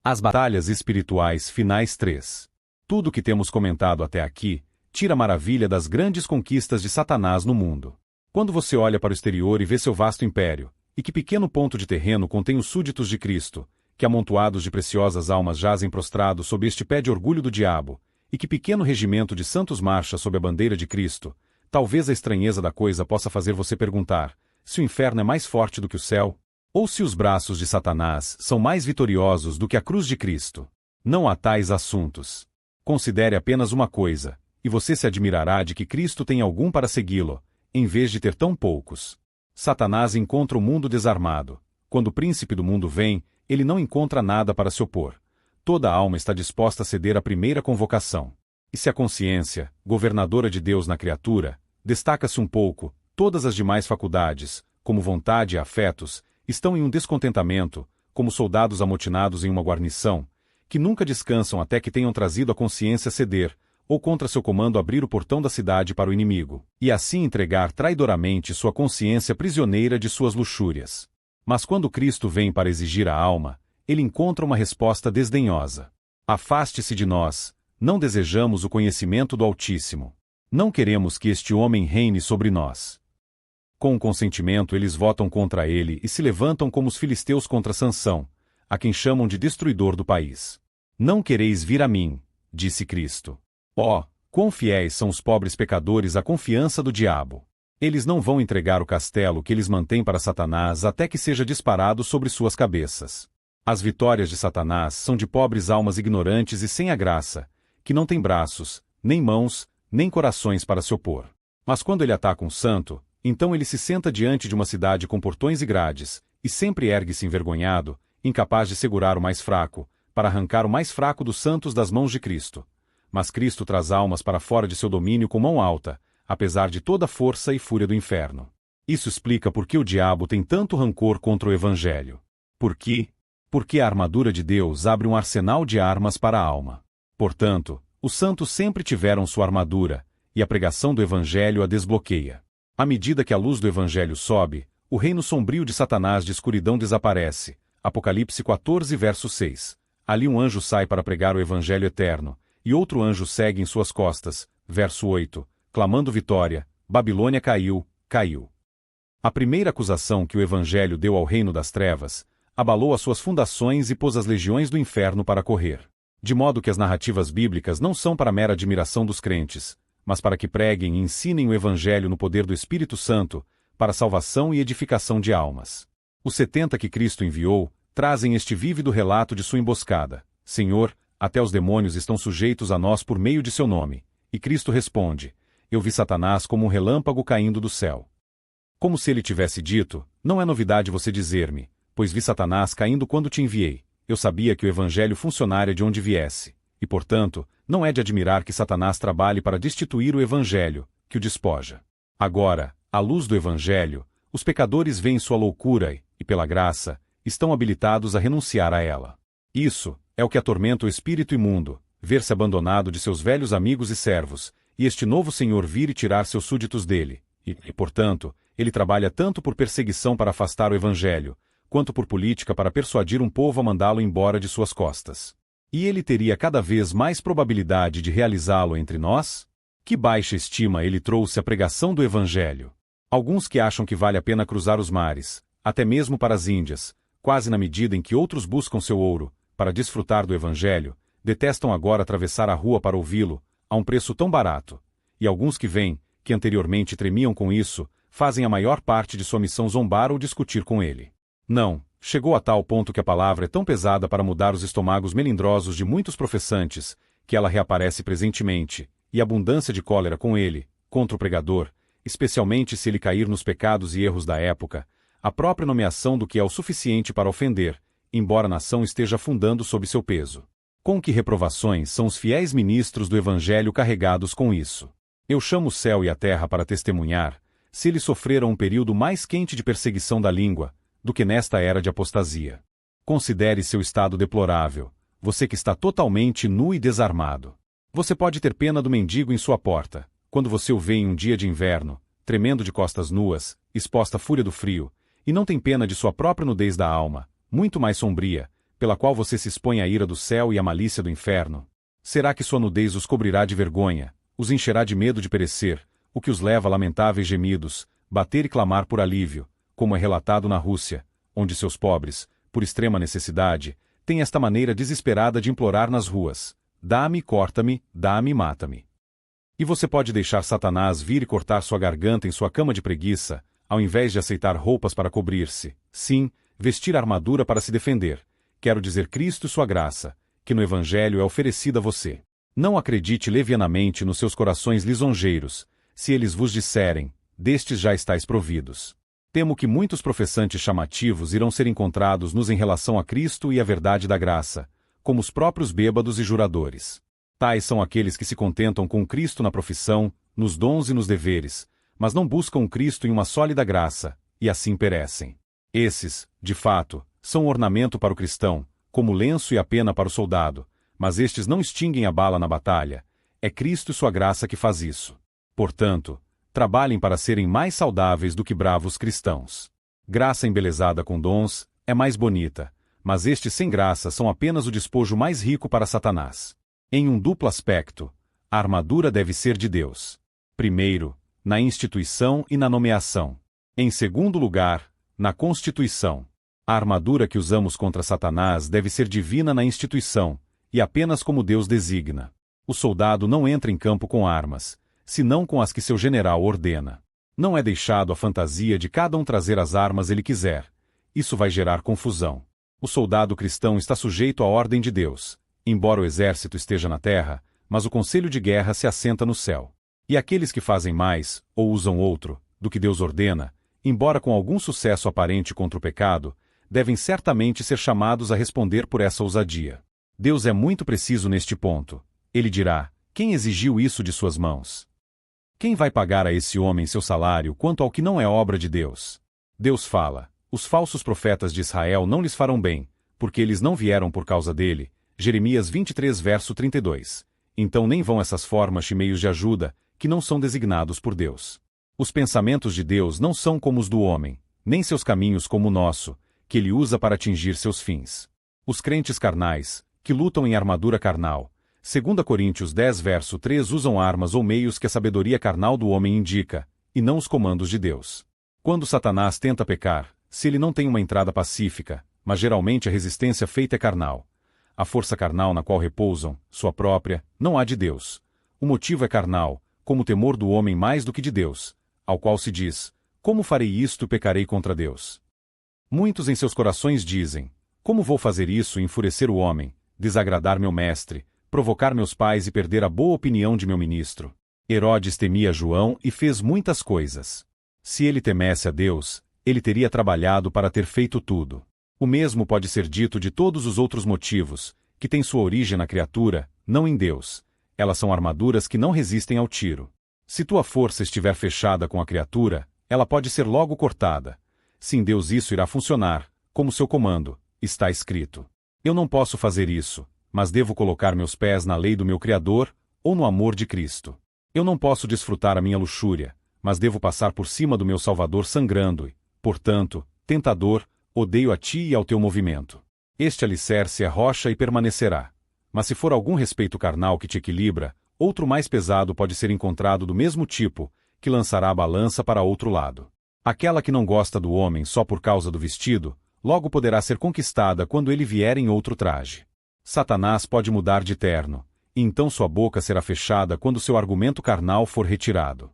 As batalhas espirituais finais 3. Tudo o que temos comentado até aqui tira a maravilha das grandes conquistas de Satanás no mundo. Quando você olha para o exterior e vê seu vasto império, e que pequeno ponto de terreno contém os súditos de Cristo, que amontoados de preciosas almas jazem prostrados sob este pé de orgulho do diabo, e que pequeno regimento de santos marcha sob a bandeira de Cristo, talvez a estranheza da coisa possa fazer você perguntar se o inferno é mais forte do que o céu, ou se os braços de Satanás são mais vitoriosos do que a cruz de Cristo. Não há tais assuntos. Considere apenas uma coisa, e você se admirará de que Cristo tem algum para segui-lo, em vez de ter tão poucos. Satanás encontra o mundo desarmado. Quando o príncipe do mundo vem, ele não encontra nada para se opor. Toda alma está disposta a ceder à primeira convocação. E se a consciência, governadora de Deus na criatura, destaca-se um pouco, todas as demais faculdades, como vontade e afetos, estão em um descontentamento, como soldados amotinados em uma guarnição, que nunca descansam até que tenham trazido a consciência a ceder, ou contra seu comando abrir o portão da cidade para o inimigo, e assim entregar traidoramente sua consciência prisioneira de suas luxúrias. Mas quando Cristo vem para exigir a alma, ele encontra uma resposta desdenhosa. Afaste-se de nós, não desejamos o conhecimento do Altíssimo. Não queremos que este homem reine sobre nós. Com o consentimento eles votam contra ele e se levantam como os filisteus contra Sansão, a quem chamam de destruidor do país. Não quereis vir a mim, disse Cristo. Ó, quão fiéis são os pobres pecadores à confiança do diabo. Eles não vão entregar o castelo que eles mantêm para Satanás até que seja disparado sobre suas cabeças. As vitórias de Satanás são de pobres almas ignorantes e sem a graça, que não têm braços, nem mãos, nem corações para se opor. Mas quando ele ataca um santo, então ele se senta diante de uma cidade com portões e grades, e sempre ergue-se envergonhado, incapaz de segurar o mais fraco, para arrancar o mais fraco dos santos das mãos de Cristo. Mas Cristo traz almas para fora de seu domínio com mão alta, apesar de toda a força e fúria do inferno. Isso explica por que o diabo tem tanto rancor contra o Evangelho. Por quê? Porque a armadura de Deus abre um arsenal de armas para a alma. Portanto, os santos sempre tiveram sua armadura, e a pregação do Evangelho a desbloqueia. À medida que a luz do Evangelho sobe, o reino sombrio de Satanás de escuridão desaparece. Apocalipse 14, verso 6. Ali um anjo sai para pregar o Evangelho eterno, e outro anjo segue em suas costas. Verso 8. Clamando vitória, Babilônia caiu, caiu. A primeira acusação que o Evangelho deu ao reino das trevas, abalou as suas fundações e pôs as legiões do inferno para correr. De modo que as narrativas bíblicas não são para mera admiração dos crentes, mas para que preguem e ensinem o Evangelho no poder do Espírito Santo, para salvação e edificação de almas. Os 70 que Cristo enviou, trazem este vívido relato de sua emboscada. Senhor, até os demônios estão sujeitos a nós por meio de seu nome. E Cristo responde, eu vi Satanás como um relâmpago caindo do céu. Como se ele tivesse dito, não é novidade você dizer-me, pois vi Satanás caindo quando te enviei. Eu sabia que o Evangelho funcionaria de onde viesse. E, portanto, não é de admirar que Satanás trabalhe para destituir o Evangelho, que o despoja. Agora, à luz do Evangelho, os pecadores veem sua loucura e, pela graça, estão habilitados a renunciar a ela. Isso é o que atormenta o espírito imundo, ver-se abandonado de seus velhos amigos e servos, e este novo Senhor vir e tirar seus súditos dele. E, portanto, ele trabalha tanto por perseguição para afastar o Evangelho, quanto por política para persuadir um povo a mandá-lo embora de suas costas. E ele teria cada vez mais probabilidade de realizá-lo entre nós? Que baixa estima ele trouxe à pregação do Evangelho. Alguns que acham que vale a pena cruzar os mares, até mesmo para as Índias, quase na medida em que outros buscam seu ouro, para desfrutar do Evangelho, detestam agora atravessar a rua para ouvi-lo, a um preço tão barato. E alguns que vêm, que anteriormente tremiam com isso, fazem a maior parte de sua missão zombar ou discutir com ele. Não, chegou a tal ponto que a palavra é tão pesada para mudar os estômagos melindrosos de muitos professantes, que ela reaparece presentemente, e abundância de cólera com ele, contra o pregador, especialmente se ele cair nos pecados e erros da época, a própria nomeação do que é o suficiente para ofender, embora a nação esteja afundando sob seu peso. Com que reprovações são os fiéis ministros do Evangelho carregados com isso? Eu chamo o céu e a terra para testemunhar, se eles sofreram um período mais quente de perseguição da língua, do que nesta era de apostasia. Considere seu estado deplorável, você que está totalmente nu e desarmado. Você pode ter pena do mendigo em sua porta, quando você o vê em um dia de inverno, tremendo de costas nuas, exposta à fúria do frio, e não tem pena de sua própria nudez da alma, muito mais sombria, pela qual você se expõe à ira do céu e à malícia do inferno? Será que sua nudez os cobrirá de vergonha, os encherá de medo de perecer, o que os leva a lamentáveis gemidos, bater e clamar por alívio, como é relatado na Rússia, onde seus pobres, por extrema necessidade, têm esta maneira desesperada de implorar nas ruas: dá-me, corta-me, dá-me, mata-me. E você pode deixar Satanás vir e cortar sua garganta em sua cama de preguiça, ao invés de aceitar roupas para cobrir-se, sim, vestir armadura para se defender, quero dizer Cristo e sua graça, que no Evangelho é oferecida a você. Não acredite levianamente nos seus corações lisonjeiros, se eles vos disserem: destes já estáis providos. Temo que muitos professantes chamativos irão ser encontrados em relação a Cristo e a verdade da graça, como os próprios bêbados e juradores. Tais são aqueles que se contentam com Cristo na profissão, nos dons e nos deveres, mas não buscam Cristo em uma sólida graça, e assim perecem. Esses, de fato, são um ornamento para o cristão, como o lenço e a pena para o soldado, mas estes não extinguem a bala na batalha. É Cristo e sua graça que faz isso. Portanto, trabalhem para serem mais saudáveis do que bravos cristãos. Graça embelezada com dons é mais bonita, mas estes sem graça são apenas o despojo mais rico para Satanás. Em um duplo aspecto, a armadura deve ser de Deus. Primeiro, na instituição e na nomeação. Em segundo lugar, na constituição. A armadura que usamos contra Satanás deve ser divina na instituição, e apenas como Deus designa. O soldado não entra em campo com armas, senão com as que seu general ordena. Não é deixado à fantasia de cada um trazer as armas ele quiser. Isso vai gerar confusão. O soldado cristão está sujeito à ordem de Deus, embora o exército esteja na terra, mas o conselho de guerra se assenta no céu. E aqueles que fazem mais, ou usam outro, do que Deus ordena, embora com algum sucesso aparente contra o pecado, devem certamente ser chamados a responder por essa ousadia. Deus é muito preciso neste ponto. Ele dirá: quem exigiu isso de suas mãos? Quem vai pagar a esse homem seu salário quanto ao que não é obra de Deus? Deus fala: os falsos profetas de Israel não lhes farão bem, porque eles não vieram por causa dele. Jeremias 23 verso 32. Então nem vão essas formas e meios de ajuda, que não são designados por Deus. Os pensamentos de Deus não são como os do homem, nem seus caminhos como o nosso, que ele usa para atingir seus fins. Os crentes carnais, que lutam em armadura carnal, 2 Coríntios 10 verso 3, usam armas ou meios que a sabedoria carnal do homem indica, e não os comandos de Deus. Quando Satanás tenta pecar, se ele não tem uma entrada pacífica, mas geralmente a resistência feita é carnal. A força carnal na qual repousam, sua própria, não há de Deus. O motivo é carnal, como o temor do homem mais do que de Deus, ao qual se diz: como farei isto e pecarei contra Deus? Muitos em seus corações dizem: como vou fazer isso e enfurecer o homem, desagradar meu mestre, provocar meus pais e perder a boa opinião de meu ministro? Herodes temia João e fez muitas coisas. Se ele temesse a Deus, ele teria trabalhado para ter feito tudo. O mesmo pode ser dito de todos os outros motivos, que têm sua origem na criatura, não em Deus. Elas são armaduras que não resistem ao tiro. Se tua força estiver fechada com a criatura, ela pode ser logo cortada. Se em Deus isso irá funcionar, como seu comando, está escrito. Eu não posso fazer isso, mas devo colocar meus pés na lei do meu Criador, ou no amor de Cristo. Eu não posso desfrutar a minha luxúria, mas devo passar por cima do meu Salvador sangrando e, portanto, tentador, odeio a ti e ao teu movimento. Este alicerce é rocha e permanecerá. Mas se for algum respeito carnal que te equilibra, outro mais pesado pode ser encontrado do mesmo tipo, que lançará a balança para outro lado. Aquela que não gosta do homem só por causa do vestido, logo poderá ser conquistada quando ele vier em outro traje. Satanás pode mudar de terno, e então sua boca será fechada quando seu argumento carnal for retirado.